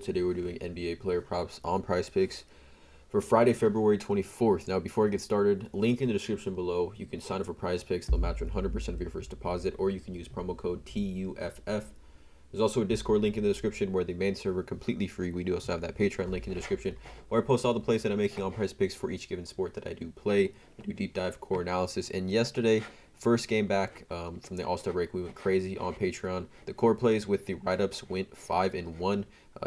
Today we're doing NBA player props on PrizePicks for Friday, February 24th. Now, before I get started, link in the description below. You can sign up for PrizePicks. They'll match 100% of your first deposit, or you can use promo code TUFF. There's also a Discord link in the description where the main server completely free. We do also have that Patreon link in the description where I post all the plays that I'm making on PrizePicks for each given sport that I do play. I do deep dive core analysis. And yesterday, first game back from the All-Star break, we went crazy on Patreon. The core plays with the write-ups went 5-1.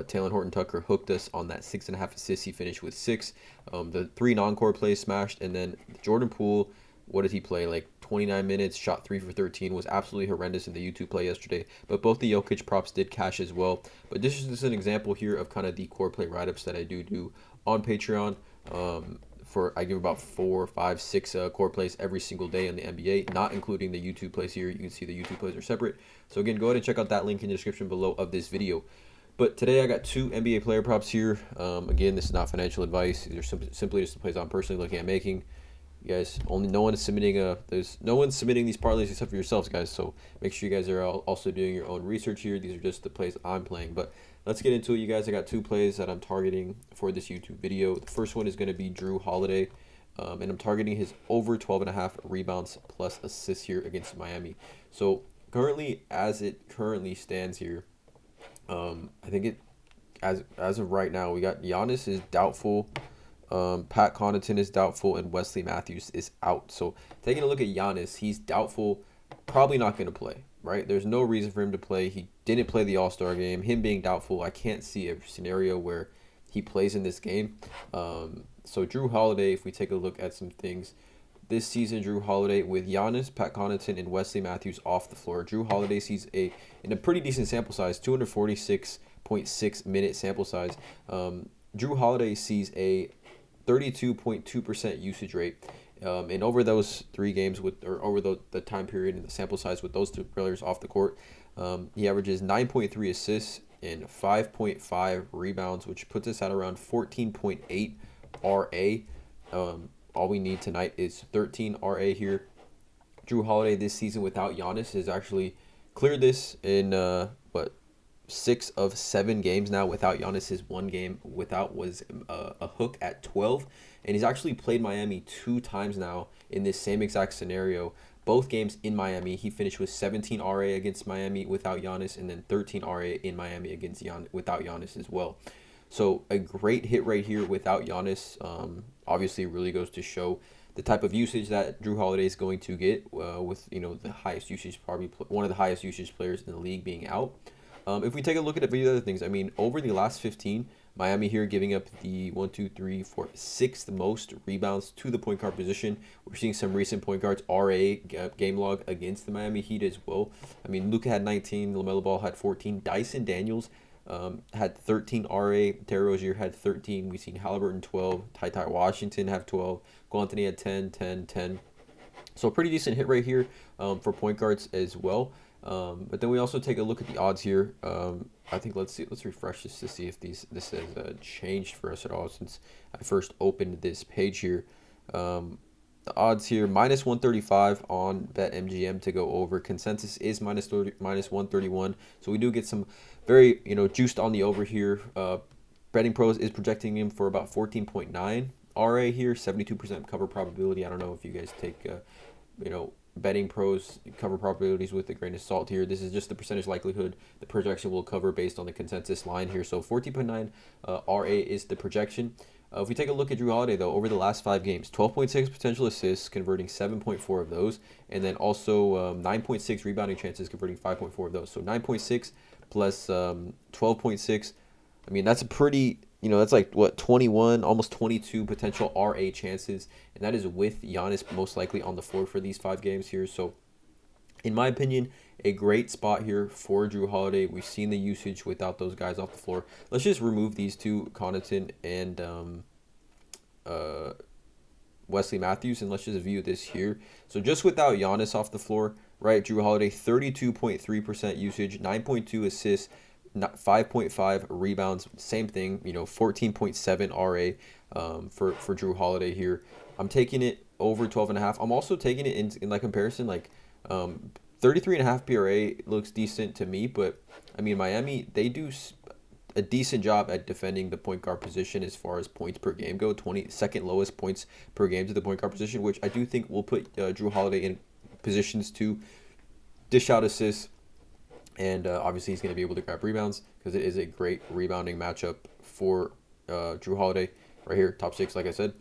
Taylor Horton Tucker hooked us on that 6.5 assists. He finished with 6. The 3 non-core plays smashed, and then Jordan Poole, what did he play? Like 29 minutes, shot 3 for 13, was absolutely horrendous in the YouTube play yesterday. But both the Jokic props did cash as well. But this is just an example here of kind of the core play write-ups that I do on Patreon. I give about 4, 5, 6 core plays every single day in the NBA, not including the YouTube plays here. You can see the YouTube plays are separate. So again, go ahead and check out that link in the description below of this video. But today I got 2 NBA player props here. Again, this is not financial advice. These are simply just the plays I'm personally looking at making. You guys, no one is submitting there's no one submitting these parlays except for yourselves, guys. So make sure you guys are also doing your own research here. These are just the plays I'm playing. But let's get into it, you guys. I got 2 plays that I'm targeting for this YouTube video. The first one is going to be Drew Holiday, and I'm targeting his over 12.5 rebounds plus assists here against Miami. So currently, as it currently stands here, I think it as of right now, we got Giannis is doubtful. Pat Connaughton is doubtful, and Wesley Matthews is out. So taking a look at Giannis, he's doubtful, probably not going to play, right? There's no reason for him to play. He didn't play the All-Star game. Him being doubtful, I can't see a scenario where he plays in this game. So Drew Holiday, if we take a look at some things, this season, Drew Holiday with Giannis, Pat Connaughton, and Wesley Matthews off the floor. Drew Holiday sees in a pretty decent sample size, 246.6 minute sample size. Drew Holiday sees a 32.2% usage rate. And over those 3 games over the time period and the sample size with those 2 players off the court, he averages 9.3 assists and 5.5 rebounds, which puts us at around 14.8 RA. All we need tonight is 13 RA here. Drew Holiday this season without Giannis has actually cleared this in 6 of 7 games now without Giannis. His 1 game without was a hook at 12, and he's actually played Miami 2 times now in this same exact scenario. Both games in Miami, he finished with 17 RA against Miami without Giannis, and then 13 RA in Miami without Giannis as well. So a great hit right here without Giannis. Obviously, really goes to show the type of usage that Drew Holiday is going to get with the highest usage, probably one of the highest usage players in the league being out. If we take a look at a few other things, I mean, over the last 15, Miami here giving up the 6th most rebounds to the point guard position. We're seeing some recent point guards RA game log against the Miami Heat as well. I mean, Luka had 19, LaMelo Ball had 14, Dyson Daniels had 13 RA, Terry Rozier had 13. We've seen Halliburton 12, Ty Washington have 12, Cole Anthony had 10, 10, 10. So a pretty decent hit right here for point guards as well. But then we also take a look at the odds here. I think let's refresh this to see if this has changed for us at all since I first opened this page here. The odds here minus 135 on BetMGM to go over. Consensus is minus 131. So we do get some very juiced on the over here. Betting Pros is projecting him for about 14.9 RA here, 72% cover probability. I don't know if you guys take Betting Pros cover probabilities with a grain of salt here. This is just the percentage likelihood the projection will cover based on the consensus line here. So 14.9 RA is the projection. If we take a look at Drew Holiday, though, over the last 5 games, 12.6 potential assists, converting 7.4 of those, and then also 9.6 rebounding chances, converting 5.4 of those. So 9.6 plus 12.6. I mean, that's a pretty, that's like, 21, almost 22 potential RA chances, and that is with Giannis most likely on the floor for these 5 games here. So, in my opinion, a great spot here for Drew Holiday. We've seen the usage without those guys off the floor. Let's just remove these 2, Connaughton and Wesley Matthews, and let's just view this here. So just without Giannis off the floor, right, Drew Holiday, 32.3% usage, 9.2 assists, 5.5 rebounds, same thing, 14.7 RA for Drew Holiday here. I'm taking it over 12.5. I'm also taking it in like comparison, like 33.5 PRA looks decent to me, but I mean, Miami, they do a decent job at defending the point guard position as far as points per game go. 22nd lowest points per game to the point guard position, which I do think will put Drew Holiday in positions to dish out assists. And obviously he's going to be able to grab rebounds because it is a great rebounding matchup for Drew Holiday right here, top 6, like I said.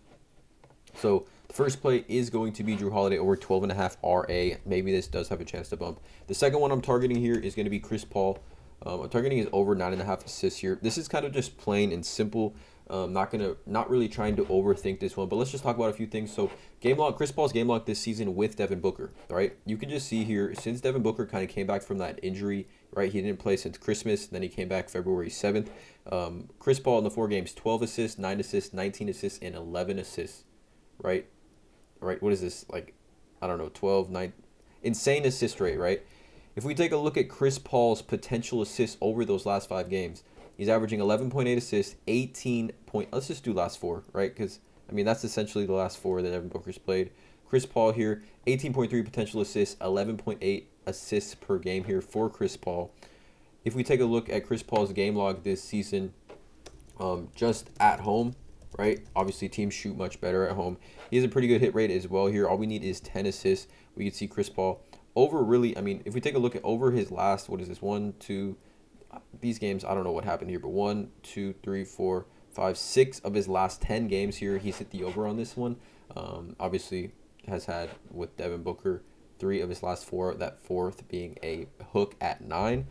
So the first play is going to be Drew Holiday over 12.5 RA. Maybe this does have a chance to bump. The second one I'm targeting here is going to be Chris Paul. I'm targeting is over 9.5 assists here. This is kind of just plain and simple. Not really trying to overthink this one, but let's just talk about a few things. So game log, Chris Paul's game log this season with Devin Booker, right? You can just see here, since Devin Booker kind of came back from that injury, right? He didn't play since Christmas, then he came back February 7th. Chris Paul in the 4 games, 12 assists, 9 assists, 19 assists, and 11 assists, right? Right, what is this, like, I don't know, 12, 9, insane assist rate, right? If we take a look at Chris Paul's potential assists over those last 5 games, he's averaging 11.8 assists, 18 point. Let's just do last 4, right? Because, I mean, that's essentially the last 4 that Devin Booker's played. Chris Paul here, 18.3 potential assists, 11.8 assists per game here for Chris Paul. If we take a look at Chris Paul's game log this season, just at home, right? Obviously, teams shoot much better at home. He has a pretty good hit rate as well here. All we need is 10 assists. We can see Chris Paul over really, I mean, if we take a look at over his last, what is this, 1, 2, these games, I don't know what happened here, but 1, 2, 3, 4, 5, 6 of his last 10 games here, he's hit the over on this one. Obviously, has had with Devin Booker 3 of his last 4, that 4th being a hook at 9.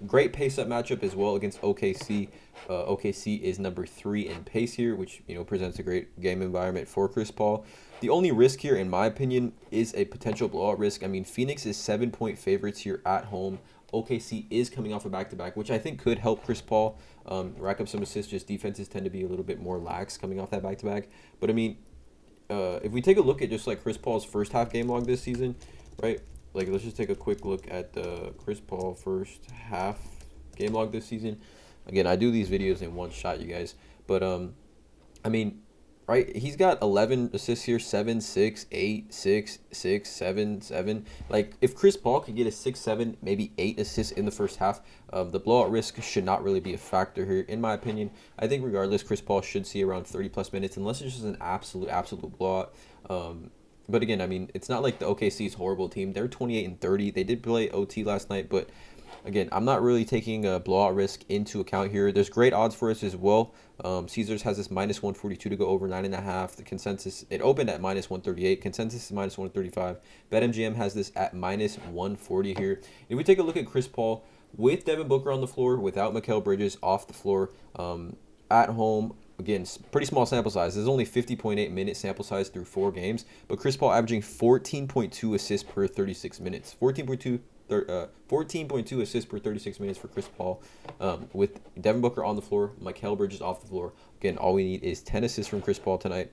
Great pace-up matchup as well against OKC. OKC is number 3 in pace here, which, you know, presents a great game environment for Chris Paul. The only risk here, in my opinion, is a potential blowout risk. I mean, Phoenix is 7-point favorites here at home. OKC is coming off a back-to-back, which I think could help Chris Paul rack up some assists. Just defenses tend to be a little bit more lax coming off that back-to-back. But, I mean, if we take a look at just, like, Chris Paul's first half game log this season, right? Like, let's just take a quick look at the Chris Paul first half game log this season. Again, I do these videos in one shot, you guys. But, I mean, right, he's got 11 assists here, 7, 6, 8, 6, 6, 7, 7. Like, if Chris Paul could get a 6, 7, maybe 8 assists in the first half, the blowout risk should not really be a factor here, in my opinion. I think regardless, Chris Paul should see around 30-plus minutes, unless it's just an absolute blowout. But again, I mean, it's not like the OKC's horrible team. They're 28-30. They did play OT last night, but again, I'm not really taking a blowout risk into account here. There's great odds for us as well. Caesars has this minus 142 to go over 9.5. The consensus, it opened at minus 138. Consensus is minus 135. BetMGM has this at minus 140 here. If we take a look at Chris Paul with Devin Booker on the floor, without Mikal Bridges off the floor, at home, again, pretty small sample size. There's only 50.8 minute sample size through 4 games, but Chris Paul averaging 14.2 assists per 36 minutes. 14.2 assists per 36 minutes for Chris Paul, with Devin Booker on the floor, Mikal Bridges off the floor. Again, all we need is 10 assists from Chris Paul tonight.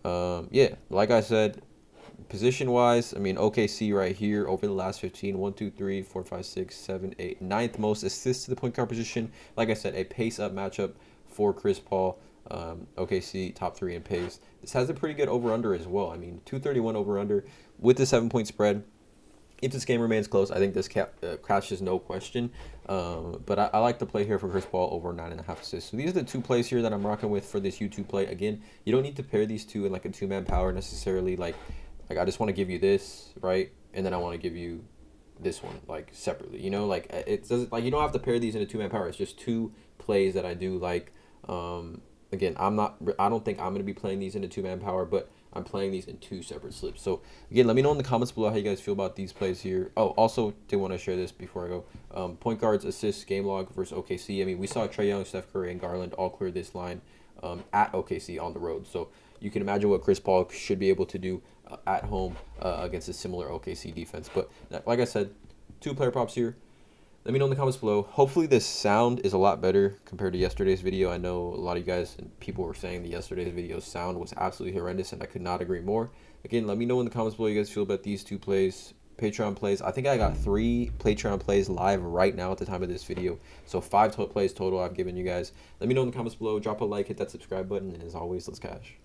Yeah, like I said, position-wise, I mean, OKC right here over the last 15, 1, 2, 3, 4, 5, 6, 7, 8, 9th most assists to the point guard position. Like I said, a pace-up matchup for Chris Paul. OKC top 3 in pace. This has a pretty good over-under as well. I mean, 231 over-under with the 7-point spread. If this game remains close, I think this crashes, no question. But I like to play here for Chris Paul over 9.5 assists. So these are the 2 plays here that I'm rocking with for this YouTube play. Again, you don't need to pair these 2 in like a 2-man power necessarily. Like I just want to give you this, right? And then I want to give you this one, like, separately. You know, like, it doesn't, like, you don't have to pair these in a 2-man power. It's just 2 plays that I do like. Again, I don't think I'm going to be playing these in a 2-man power, but I'm playing these in 2 separate slips. So, again, let me know in the comments below how you guys feel about these plays here. Oh, also, did want to share this before I go. Point guards, assists, game log versus OKC. I mean, we saw Trae Young, Steph Curry, and Garland all clear this line at OKC on the road. So, you can imagine what Chris Paul should be able to do at home against a similar OKC defense. But, like I said, 2 player props here. Let me know in the comments below. Hopefully this sound is a lot better compared to yesterday's video. I know a lot of you guys and people were saying that yesterday's video's sound was absolutely horrendous, and I could not agree more. Again, let me know in the comments below how you guys feel about these 2 plays. Patreon plays. I think I got 3 Patreon plays live right now at the time of this video. So 5 plays total I've given you guys. Let me know in the comments below. Drop a like, hit that subscribe button, and as always, let's cash.